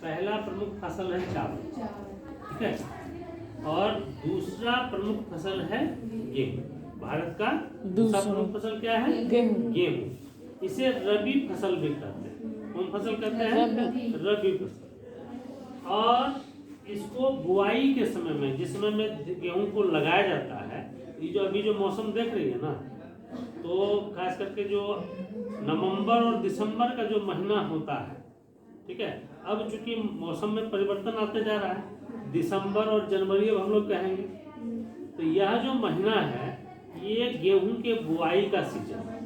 पहला प्रमुख फसल है चावल, ठीक है, और दूसरा प्रमुख फसल है गेहूं। भारत का दूसरा प्रमुख फसल क्या है? गेहूं। इसे रबी फसल भी कहते हैं। कौन फसल कहते हैं? रबी फसल। और इसको बुआई के समय में, जिस समय में गेहूं को लगाया जाता है, ये जो अभी जो मौसम देख रही है ना, तो खास करके जो नवंबर और दिसंबर का जो महीना होता है, ठीक है, अब चूंकि मौसम में परिवर्तन आते जा रहा है, दिसंबर और जनवरी अब हम लोग कहेंगे, तो यह जो महीना है ये गेहूं के बुआई का सीजन है।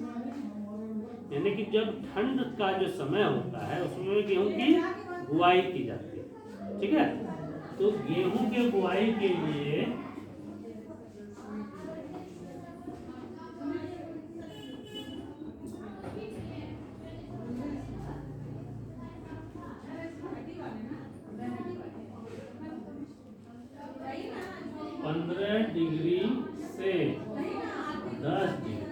यानी कि जब ठंड का जो समय होता है उसमें गेहूं की बुआई की जाती है, ठीक है। तो गेहूं के बुआई के लिए डिग्री से 10 डिग्री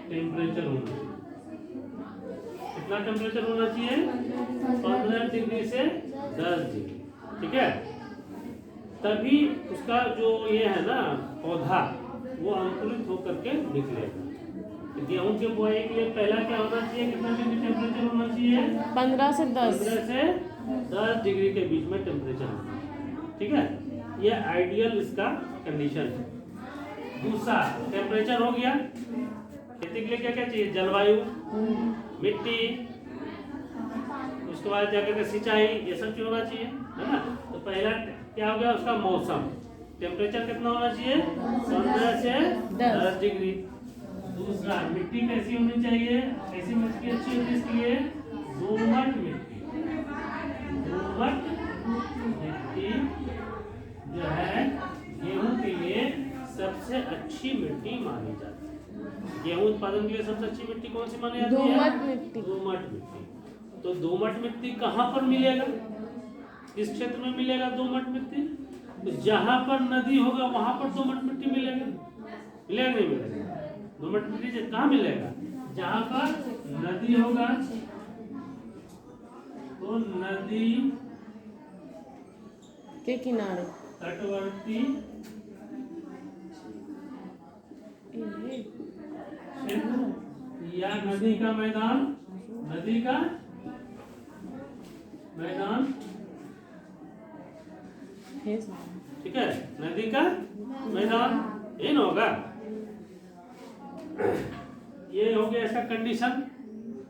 टेम्परेचर होना चाहिए। कितना टेम्परेचर होना चाहिए? 15 डिग्री से 10 डिग्री, ठीक है। तभी उसका जो ये है ना पौधा, वो अंकुरित होकर के निकलेगा। तो गेहूं के बुआई के लिए पहला क्या होना चाहिए? कितना डिग्री टेम्परेचर होना चाहिए? 15 से 10 डिग्री के बीच में टेम्परेचर होना चाहिए, ठीक है। ये आइडियल इसका कंडीशन है। दूसरा टेम्परेचर हो गया। खेती के लिए क्या क्या चाहिए? जलवायु, मिट्टी, उसके बाद जाकर के सिंचाई, ये सब चीज होना चाहिए, है ना। तो पहला क्या हो गया? उसका मौसम, टेम्परेचर कितना होना चाहिए? 15 से 10 डिग्री। दूसरा मिट्टी कैसी होनी चाहिए? कैसी मिट्टी अच्छी होती है इसके लिए? दोमट मिट्टी। दोमट मिट्टी जो है गेहूं के लिए सबसे अच्छी मिट्टी मानी जाती है। गेहूं उत्पादन के लिए सबसे अच्छी मिट्टी कौन सी मानी जाती है? दोमट मिट्टी। दोमट मिट्टी। तो दोमट मिट्टी कहाँ पर मिलेगा? किस क्षेत्र में मिलेगा दोमट मिट्टी? तो जहां पर नदी होगा वहां पर दोमट मिट्टी मिलेगा। मिलेगा नहीं मिलेगा? दोमट मिट्टी कहाँ मिलेगा? जहां पर नदी होगा, तो नदी के किनारे, तटवर्ती या नदी का मैदान, नदी का मैदान, ठीक है, नदी का मैदान, ये ना होगा। ये हो गया इसका कंडीशन।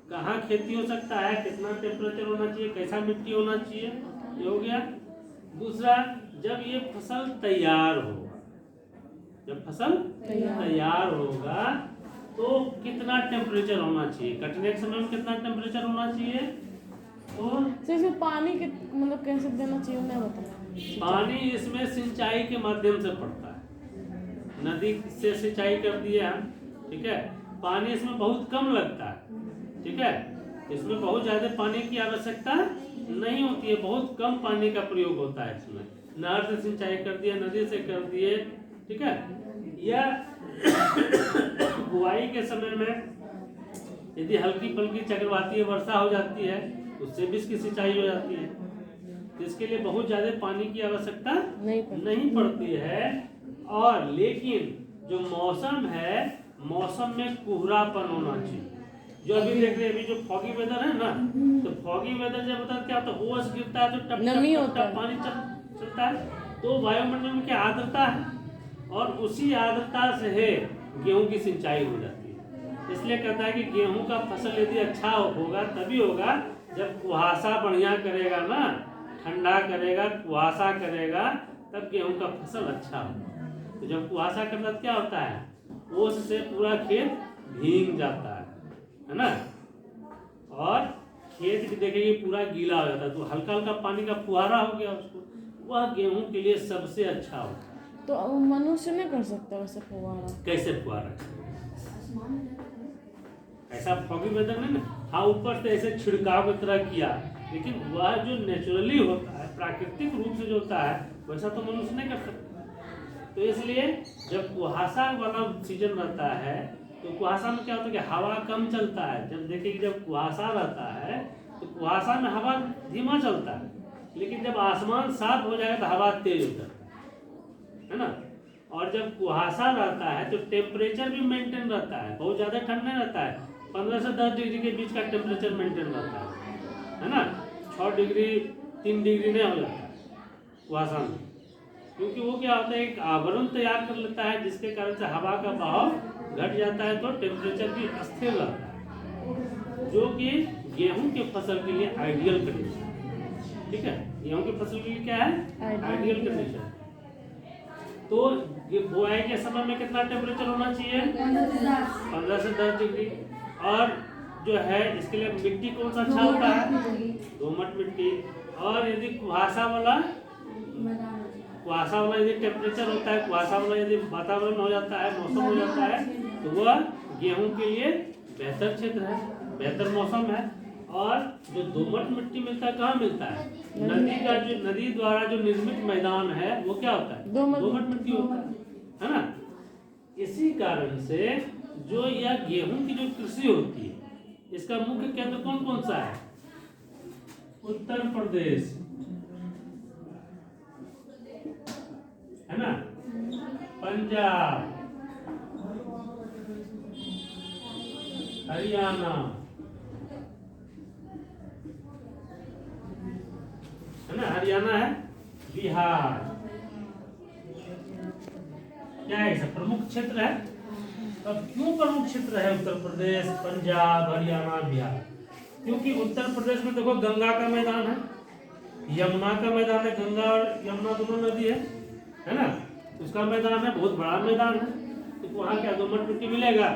कहाँ खेती हो सकता है, कितना टेम्परेचर होना चाहिए, कैसा मिट्टी होना चाहिए, ये हो गया। दूसरा, जब ये फसल तैयार होगा, जब फसल तैयार होगा तो कितना टेम्परेचर होना चाहिए? कटने के समय में कितना टेम्परेचर होना चाहिए? तो सिर्फ पानी के मतलब कैसे देना चाहिए मैं बताऊँ। पानी इसमें सिंचाई के माध्यम से पड़ता है। नदी से सिंचाई कर दिए हम, ठीक है। पानी इसमें बहुत कम लगता है, ठीक है। इसमें बहुत ज्यादा पानी की आवश्यकता नहीं होती है, बहुत कम पानी का प्रयोग होता है इसमें। नहर से सिंचाई कर दिया, नदी से कर दिए, ठीक है। यह बुआई के समय में यदि हल्की फुल्की चक्रवातीय वर्षा हो जाती है, उससे भी इसकी सिंचाई हो जाती है। तो इसके लिए बहुत ज्यादा पानी की आवश्यकता नहीं पड़ती है। और लेकिन जो मौसम है, मौसम में कोहरापन होना चाहिए। जो अभी देख रहे हैं, अभी जो फॉगी वेदर है ना, तो फॉगी वेदर जब होता है क्या होता है? ओस गिरता है, तो टप टप पानी चलता है, तो वायुमंडल में क्या आर्द्रता है, और उसी आर्द्रता से गेहूं की सिंचाई हो जाती है। इसलिए कहता है कि गेहूं का फसल यदि अच्छा होगा तभी होगा जब कुहासा बढ़िया करेगा ना, ठंडा करेगा, कुहासा करेगा, तब गेहूं का फसल अच्छा होगा। तो जब कुहासा करता क्या होता है? ओस से पूरा खेत भीग जाता है ना, और खेत देखिए पूरा गीला हो जाता है, तो हल्का हल्का पानी का फुहारा हो गया उसको, वह गेहूं के लिए सबसे अच्छा होता है। तो मनुष्य नहीं कर सकता वैसे फुहारा? कैसे फुहारा? ऐसा फॉगी वेदर नहीं ना, हाँ ऊपर से ऐसे छिड़काव की तरह किया, लेकिन वह जो नेचुरली होता है, प्राकृतिक रूप से जो होता है, वैसा तो मनुष्य नहीं कर सकता। तो इसलिए जब कुहासा वाला सीजन रहता है, तो कुहासा में क्या होता है कि हवा कम चलता है। जब देखिए कि जब कुहासा रहता है तो कुहासा में हवा धीमा चलता है, लेकिन जब आसमान साफ हो जाएगा तो हवा तेज हो जाती है ना। और जब कुहासा रहता है तो टेम्परेचर भी मेंटेन रहता है, बहुत ज़्यादा ठंड नहीं रहता है, 15 से 10 डिग्री के बीच का टेम्परेचर मेंटेन रहता है ना। 6 डिग्री 3 डिग्री नहीं हो जाता है कुहासा में, क्योंकि वो क्या होता है, एक आवरण तैयार कर लेता है, जिसके कारण से हवा का बहाव घट जाता है, तो टेम्परेचर भी स्थिर रहता है, जो कि गेहूं के फसल के लिए आइडियल कंडीशन है। ठीक है, गेहूं की फसल के लिए क्या है, आइडियल कंडीशन। तो ये बुआई के समय में कितना टेम्परेचर होना चाहिए, 15 से 10 डिग्री। और जो है इसके लिए मिट्टी कौन सा अच्छा होता है, दोमट मिट्टी। और यदि कुहासा वाला यदि टेम्परेचर होता है, कुहासा वाला यदि वातावरण हो जाता है, मौसम हो जाता है, तो वह गेहूं के लिए बेहतर क्षेत्र है, बेहतर मौसम है। और जो दोमट मिट्टी मिलता है, कहाँ मिलता है, नदी द्वारा जो निर्मित मैदान है वो क्या होता है, दोमट मिट्टी होता है ना। इसी कारण से जो यह गेहूं की जो कृषि होती है, इसका मुख्य केंद्र कौन कौन सा है, उत्तर प्रदेश है ना, पंजाब, हरियाणा है ना, हरियाणा है, बिहार, क्या है, सब प्रमुख क्षेत्र है। अब क्यों प्रमुख क्षेत्र है उत्तर प्रदेश, पंजाब, हरियाणा, बिहार? क्योंकि उत्तर प्रदेश में देखो गंगा का मैदान है, यमुना का मैदान है, गंगा और यमुना दोनों नदी है ना, उसका मैदान है, बहुत बड़ा मैदान है, तो वहाँ क्या दोमट मिट्टी मिलेगा।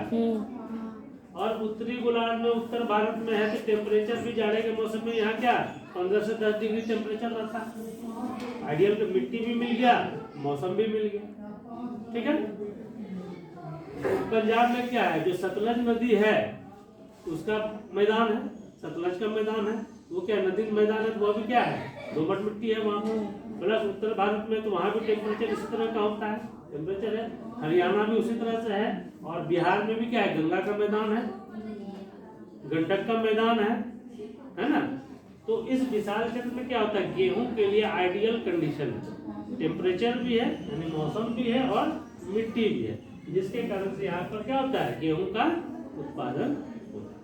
और उत्तरी गोलार्ध में, उत्तर भारत में है, तो टेम्परेचर भी जाड़े के मौसम में यहाँ क्या 15 से 10 डिग्री टेम्परेचर रहता है, आइडियल तो मिट्टी भी मिल गया, मौसम भी मिल गया। ठीक है, पंजाब में क्या है, जो सतलज नदी है उसका मैदान है, सतलज का मैदान है, वो क्या नदी मैदान है, तो वो भी क्या है, दोमट मिट्टी है वहाँ पर। प्लस उत्तर भारत में तो वहाँ भी टेम्परेचर इसी तरह का होता है, टेम्परेचर है। हरियाणा भी उसी तरह से है, और बिहार में भी क्या है, गंगा का मैदान है, गंडक का मैदान है ना। तो इस विशाल क्षेत्र में क्या होता है, गेहूं के लिए आइडियल कंडीशन है, टेम्परेचर भी है यानी मौसम भी है और मिट्टी भी है, जिसके कारण से यहाँ पर क्या होता है, गेहूं का उत्पादन होता है।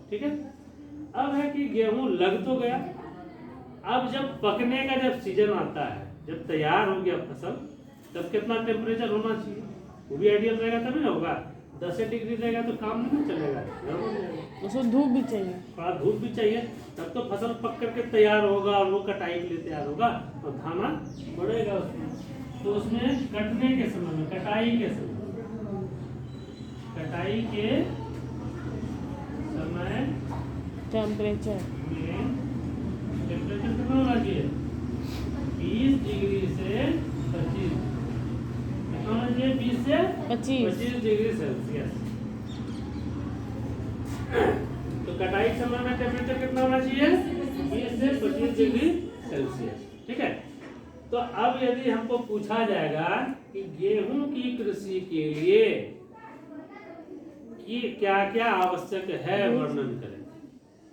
ठीक है, अब है कि गेहूं लग तो गया, अब जब पकने का जब सीजन आता है, जब तैयार हो गया फसल, तब कितना टेम्परेचर होना चाहिए, वो भी आइडियल रहेगा तभी ना होगा। 10 डिग्री रहेगा तो काम नहीं चलेगा, उसमें धूप भी चाहिए, थोड़ा धूप भी चाहिए, तब तो फसल पक करके तैयार होगा और वो कटाई के लिए तैयार होगा और धाना बढ़ेगा उसमें। तो उसमें कटने के समय में, कटाई के समय टेम्परेचर कितना होना चाहिए, 20 डिग्री से 25, कितना होना चाहिए, 20 से 25 डिग्री सेल्सियस। तो कटाई के समय में टेम्परेचर कितना होना चाहिए, 20 से 25 डिग्री सेल्सियस। ठीक है, तो अब यदि हमको पूछा जाएगा कि गेहूं की कृषि के लिए कि क्या क्या आवश्यक है, वर्णन करें,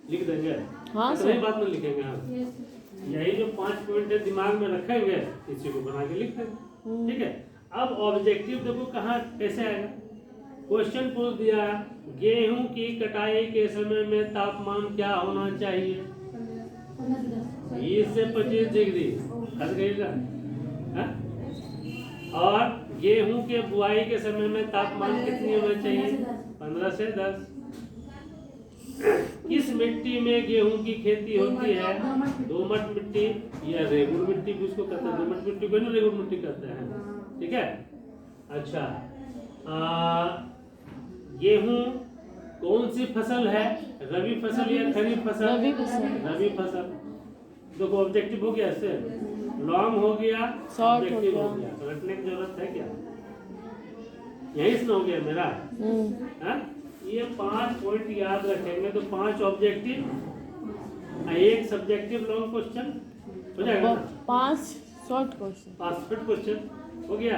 लिख देंगे। हाँ सही बात में लिखेंगे हम, यही जो 5 पॉइंट दिमाग में रखेंगे, इसी को बना के लिख देंगे। ठीक है, अब ऑब्जेक्टिव देखो कहाँ कैसे आएगा, क्वेश्चन पूछ दिया, गेहूं की कटाई के समय में तापमान क्या होना चाहिए, 20 से 25 डिग्री, हद गई ना। और गेहूं के बुआई के समय में तापमान कितनी होना चाहिए, 15 से 10। किस मिट्टी में गेहूं की खेती होती है, दोमट मिट्टी या रेगुड़ मिट्टी भी उसको कहते हैं, दोमट मिट्टी को ना रेगुड़ मिट्टी कहते हैं। ठीक है, अच्छा, गेहूं कौन सी फसल है, रबी फसल या खरीफ फसल, रबी फसल। देखो ऑब्जेक्टिव हो गया, इससे लॉन्ग हो गया, ऑब्जेक्टिव हो गया, रटने की जरूरत है क्या, यही से हो गया मेरा। ये 5 पॉइंट याद रखेंगे तो 5 ऑब्जेक्टिव, एक सब्जेक्टिव लॉन्ग क्वेश्चन हो जाएगा, 5 शॉर्ट क्वेश्चन, 5 शॉर्ट क्वेश्चन हो गया।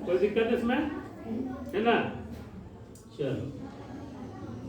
कोई दिक्कत इसमें है ना, चलो।